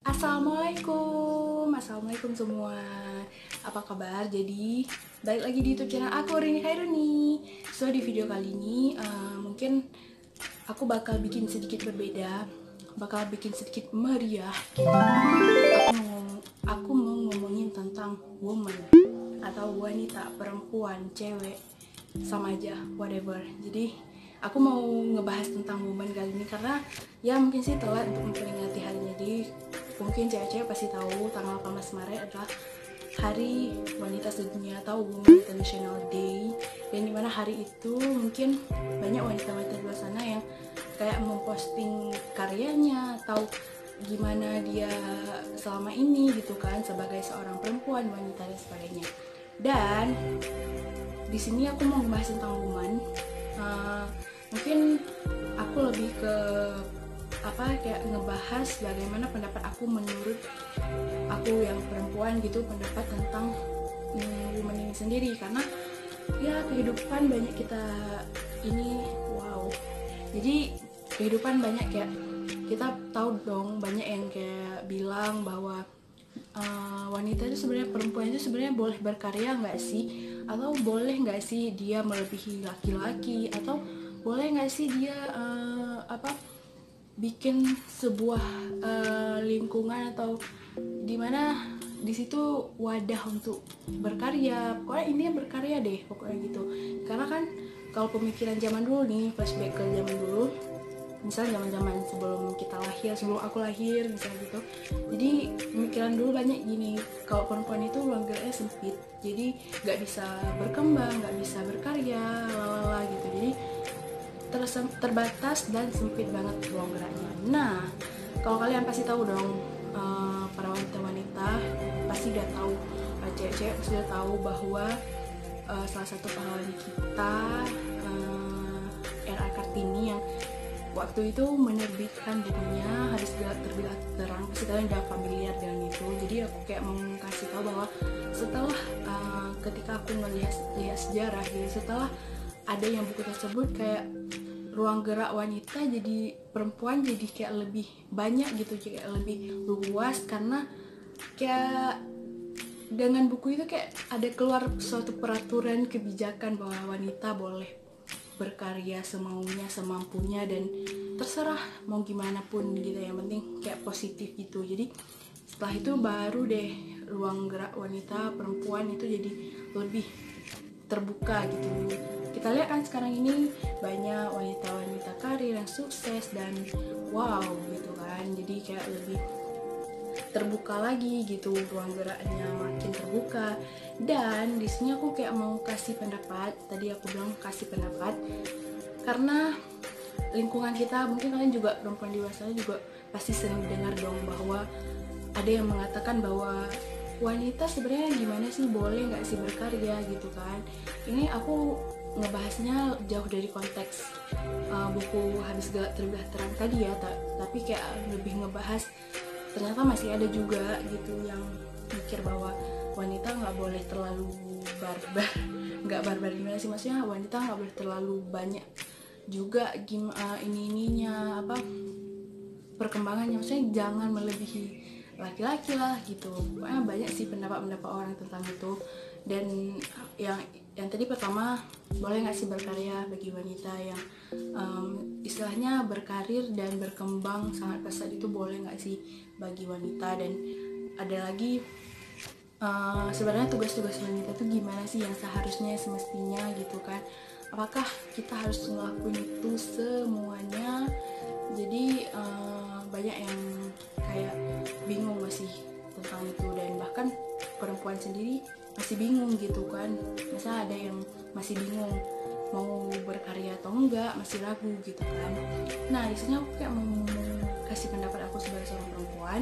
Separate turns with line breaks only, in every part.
Assalamualaikum semua. Apa kabar? Jadi balik lagi di YouTube channel aku, Rini Khairuni. So di video kali ini mungkin aku bakal bikin sedikit berbeda, bakal bikin sedikit meriah gitu. Aku mau ngomongin tentang woman atau wanita, perempuan, cewek, sama aja, whatever. Jadi aku mau ngebahas tentang woman kali ini karena ya mungkin sih telat untuk memperingati harinya. Jadi mungkin cewek-cewek pasti tahu tanggal 18 Maret adalah Hari Wanita Sedunia atau Women International Day, dan dimana hari itu mungkin banyak wanita-wanita di luar sana yang kayak memposting karyanya atau gimana dia selama ini gitu kan sebagai seorang perempuan, wanita dan sebagainya. Dan di sini aku mau membahas tentang woman. Mungkin aku lebih ke kayak ngebahas bagaimana pendapat aku menurut aku yang perempuan gitu, pendapat tentang woman ini sendiri, karena ya kehidupan banyak kita ini jadi kehidupan banyak kayak kita tahu dong, banyak yang kayak bilang bahwa wanita itu sebenarnya, perempuan itu sebenarnya boleh berkarya nggak sih, atau boleh nggak sih dia melebihi laki-laki, atau boleh nggak sih dia bikin sebuah lingkungan atau dimana di situ wadah untuk berkarya. Pokoknya intinya berkarya deh pokoknya gitu. Karena kan kalau pemikiran zaman dulu nih, flashback ke zaman dulu, misalnya zaman sebelum kita lahir, sebelum aku lahir misalnya gitu, jadi pemikiran dulu banyak gini, kalau perempuan itu ruang geraknya sempit, jadi nggak bisa berkembang, nggak bisa berkarya, lalala gitu. Jadi terbatas dan sempit banget ruang geraknya. Nah, kalau kalian pasti tahu dong, para wanita-wanita pasti udah tahu, cewek-cewek pasti udah tahu bahwa salah satu pahlawan kita, R.A. Kartini, yang waktu itu menerbitkan bukunya Hadis Terbilang Terang. Pasti kalian udah familiar dengan itu. Jadi aku kayak mau kasih tahu bahwa setelah ketika aku melihat sejarah gitu, setelah ada yang buku tersebut, kayak ruang gerak wanita jadi perempuan jadi kayak lebih banyak gitu, kayak lebih luas, karena kayak dengan buku itu kayak ada keluar suatu peraturan kebijakan bahwa wanita boleh berkarya semaunya, semampunya, dan terserah mau gimana pun gitu, yang penting kayak positif gitu. Jadi setelah itu baru deh ruang gerak wanita, perempuan itu jadi lebih terbuka gitu. Kita lihat kan sekarang ini banyak wanita-wanita karir yang sukses dan wow gitu kan, jadi kayak lebih terbuka lagi gitu, ruang geraknya makin terbuka. Dan di sini aku kayak mau kasih pendapat, tadi aku bilang kasih pendapat karena lingkungan kita, mungkin kalian juga perempuan dewasa juga pasti sering dengar dong bahwa ada yang mengatakan bahwa wanita sebenarnya gimana sih, boleh nggak sih berkarya gitu kan. Ini aku ngebahasnya jauh dari konteks buku Hadis Terbilang Terang tadi ya, tapi kayak lebih ngebahas ternyata masih ada juga gitu yang mikir bahwa wanita nggak boleh terlalu barbar. Nggak barbar gimana sih, maksudnya wanita nggak boleh terlalu banyak juga ininya perkembangannya, maksudnya jangan melebihi laki-laki lah gitu. Pokoknya banyak sih pendapat orang tentang itu. Dan yang tadi pertama, boleh nggak sih berkarya bagi wanita yang istilahnya berkarir dan berkembang sangat pesat, itu boleh nggak sih bagi wanita. Dan ada lagi, sebenarnya tugas-tugas wanita itu gimana sih yang seharusnya, semestinya gitu kan, apakah kita harus ngelakuin itu semuanya. Jadi banyak yang kayak bingung masih tentang itu, dan bahkan perempuan sendiri masih bingung gitu kan. Misalnya ada yang masih bingung mau berkarya atau enggak, masih ragu gitu kan. Nah di sini aku kayak mau kasih pendapat aku sebagai seorang perempuan,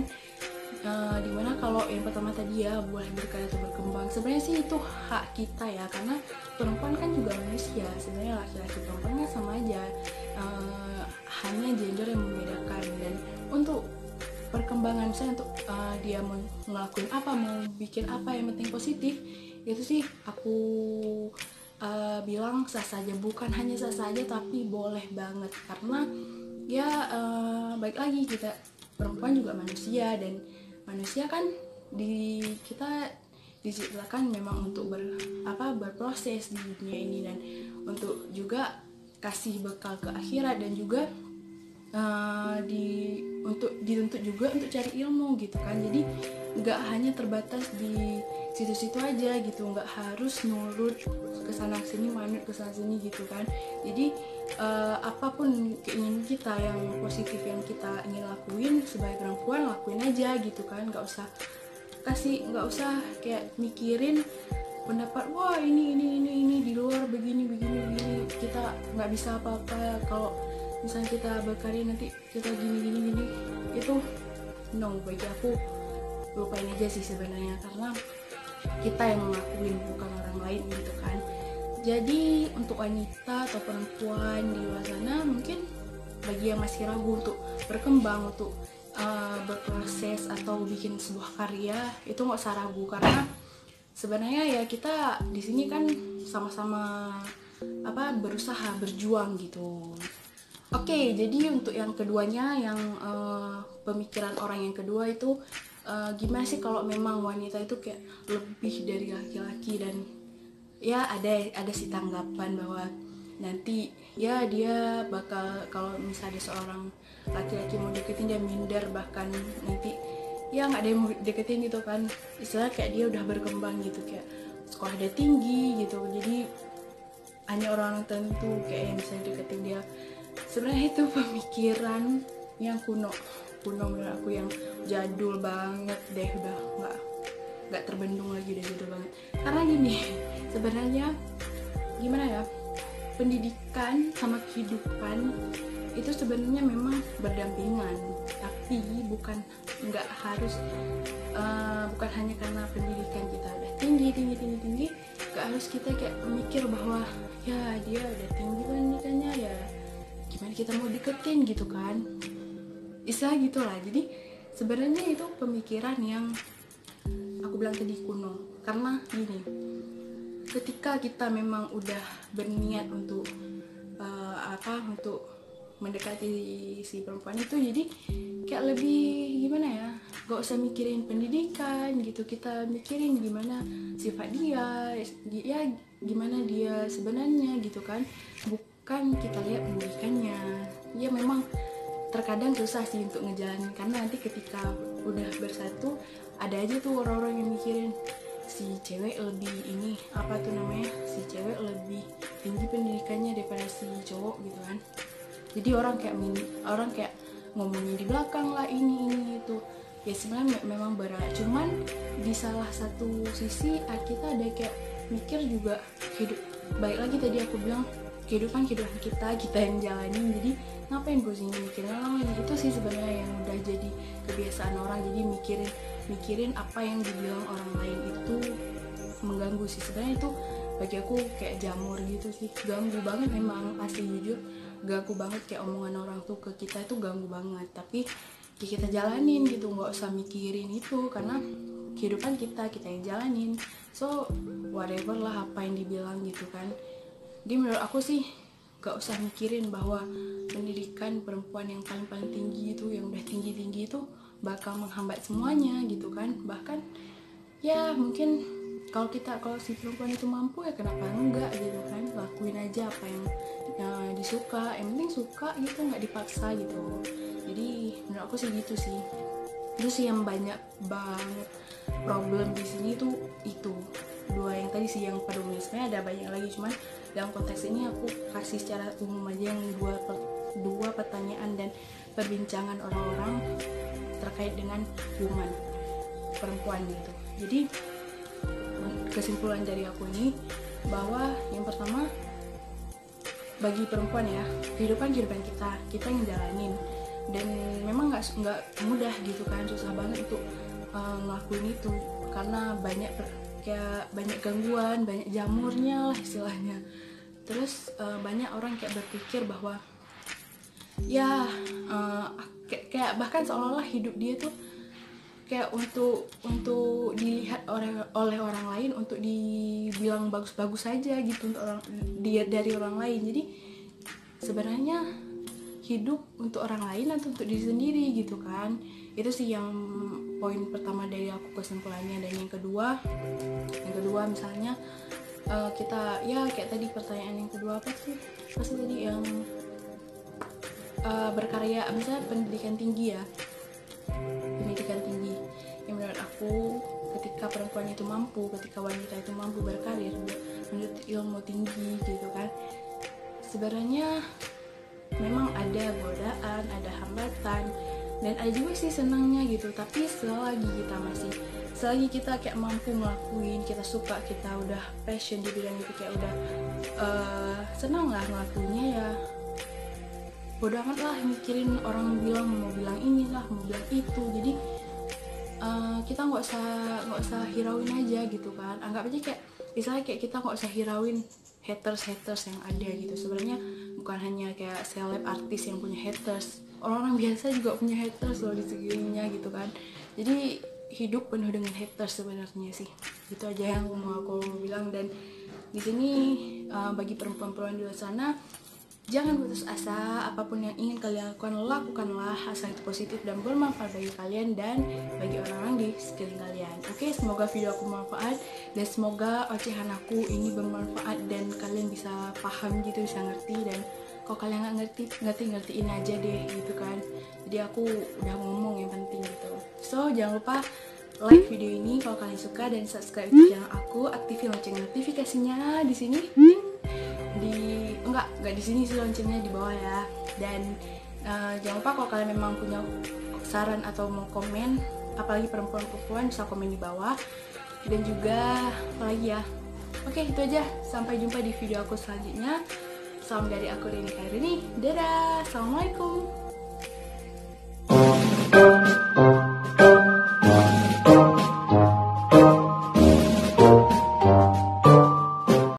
dimana kalau yang pertama tadi ya, boleh berkarya atau berkembang, sebenarnya sih itu hak kita ya, karena perempuan kan juga manusia, sebenarnya laki-laki perempuan kan sama aja, hanya gender yang membedakan. Dan untuk perkembangan, misalnya untuk dia mau ngelakuin apa, mau bikin apa, yang penting positif, itu sih aku bilang sah saja. Bukan hanya sah saja, tapi boleh banget, karena ya baik lagi kita perempuan juga manusia, dan manusia kan kita diciptakan memang untuk berproses di dunia ini, dan untuk juga kasih bekal ke akhirat, dan juga dituntut juga untuk cari ilmu gitu kan. Jadi nggak hanya terbatas di situ-situ aja gitu, nggak harus nurut kesana sini, manut kesana sini gitu kan. Jadi apapun keinginan kita yang positif yang kita ingin lakuin sebagai perempuan, lakuin aja gitu kan. Nggak usah kayak mikirin pendapat, wah ini di luar begini, kita nggak bisa apa-apa, kalau misalnya kita berkarya nanti kita gini, itu no, bagi aku lupain aja sih sebenarnya, karena kita yang ngelakuin bukan orang lain gitu kan. Jadi untuk wanita atau perempuan di luar sana, mungkin bagi yang masih ragu untuk berkembang, untuk berproses atau bikin sebuah karya, itu nggak usah ragu, karena sebenarnya ya kita di sini kan sama-sama berusaha, berjuang gitu. Oke, jadi untuk yang keduanya, yang pemikiran orang yang kedua itu gimana sih kalau memang wanita itu kayak lebih dari laki-laki, dan ya ada sih tanggapan bahwa nanti ya dia bakal, kalau misalnya ada seorang laki-laki mau deketin, dia minder, bahkan nanti ya nggak ada yang mau deketin gitu kan, istilahnya kayak dia udah berkembang gitu, kayak sekolah dia tinggi gitu, jadi hanya orang tertentu kayak yang bisa deketin dia. Sebenarnya itu pemikiran yang kuno menurut aku, yang jadul banget deh, udah nggak terbendung lagi deh, jadul banget. Karena gini, sebenarnya gimana ya, pendidikan sama kehidupan itu sebenarnya memang berdampingan, tapi bukan hanya karena pendidikan kita udah tinggi, gak harus kita kayak mikir bahwa ya dia udah tinggi pendidikannya, ya gimana kita mau deketin gitu kan, istilah gitulah. Jadi sebenarnya itu pemikiran yang aku bilang tadi kuno, karena gini, ketika kita memang udah berniat untuk untuk mendekati si perempuan itu, jadi kayak lebih gimana ya, gak usah mikirin pendidikan gitu, kita mikirin gimana sifat dia, ya gimana dia sebenarnya gitu kan, bukan kita lihat pendidikannya. Ya memang terkadang susah sih untuk ngejalanin, karena nanti ketika udah bersatu ada aja tuh orang-orang yang mikirin si cewek lebih si cewek lebih tinggi pendidikannya daripada si cowok gitu kan. Jadi orang kayak ngomongin di belakang lah, ini itu ya, sebenarnya memang berat. Cuman di salah satu sisi kita ada kayak mikir juga, hidup baik lagi tadi aku bilang, kehidupan kita yang jalanin, jadi ngapain pusing mikirin orang lain. Itu sih sebenarnya yang udah jadi kebiasaan orang, jadi mikirin apa yang dibilang orang lain itu mengganggu sih. Sebenarnya itu bagi aku kayak jamur gitu sih, ganggu banget memang, asli jujur ganggu banget, kayak omongan orang tuh ke kita itu ganggu banget. Tapi ya kita jalanin gitu, nggak usah mikirin itu, karena kehidupan kita yang jalanin, so whatever lah apa yang dibilang gitu kan. Jadi menurut aku sih gak usah mikirin bahwa pendidikan perempuan yang paling tinggi itu, yang udah tinggi itu bakal menghambat semuanya gitu kan. Bahkan ya mungkin kalau si perempuan itu mampu, ya kenapa enggak gitu kan, lakuin aja apa yang disuka, yang penting suka gitu, nggak dipaksa gitu. Jadi menurut aku sih gitu sih. Itu sih yang banyak banget problem di sini tuh, itu dua yang tadi sih yang peduli. Sebenarnya ada banyak lagi, cuman dalam konteks ini aku kasih secara umum aja yang dua pertanyaan dan perbincangan orang-orang terkait dengan woman, perempuan gitu. Jadi kesimpulan dari aku ini bahwa yang pertama, bagi perempuan ya, kehidupan kita yang jalanin, dan memang nggak mudah gitu kan, susah banget untuk ngelakuin itu, karena banyak gangguan, banyak jamurnya lah istilahnya. Terus banyak orang kayak berpikir bahwa ya kayak bahkan seolah-olah hidup dia tuh kayak untuk dilihat oleh orang lain, untuk dibilang bagus-bagus saja gitu untuk dari orang lain. Jadi sebenarnya hidup untuk orang lain atau untuk diri sendiri gitu kan. Itu sih yang poin pertama dari aku kesimpulannya. Dan yang kedua misalnya kita ya kayak tadi pertanyaan yang kedua apa sih tadi yang berkarya, misalnya pendidikan tinggi ya, yang menurut aku ketika perempuan itu mampu, ketika wanita itu mampu berkarir menuntut ilmu tinggi gitu kan, sebenarnya memang ada godaan, ada hambatan, dan ada juga sih senangnya gitu. Tapi selagi kita kayak mampu ngelakuin, kita suka, kita udah passion di bidang itu, kayak udah senang lah ngelakuinnya, ya bodo amat lah mikirin orang mau bilang inilah, mau bilang itu. Jadi kita nggak usah hirauin aja gitu kan. Anggap aja kayak misalnya kayak kita nggak usah hirauin haters yang ada gitu. Sebenarnya bukan hanya kayak seleb artis yang punya haters, orang-orang biasa juga punya haters loh di sekelilingnya gitu kan. Jadi hidup penuh dengan haters sebenarnya sih. Itu aja yang mau aku bilang. Dan di sini bagi perempuan-perempuan di luar sana, jangan putus asa. Apapun yang ingin kalian lakukanlah asal itu positif dan bermanfaat bagi kalian dan bagi orang-orang di sekeliling kalian. Oke, semoga video aku bermanfaat dan semoga ocehan aku ini bermanfaat dan kalian bisa paham gitu, bisa ngerti. Dan kalau kalian nggak ngertiin aja deh gitu kan. Jadi aku udah ngomong yang penting gitu. So jangan lupa like video ini kalau kalian suka dan subscribe channel aku, aktifin lonceng notifikasinya di sini. Enggak di sini sih, loncengnya di bawah ya. Dan jangan lupa kalau kalian memang punya saran atau mau komen, apalagi perempuan-perempuan, bisa komen di bawah. Dan juga apalagi ya, oke itu aja, sampai jumpa di video aku selanjutnya. Salam dari aku Rini Khairini, dadah, assalamualaikum.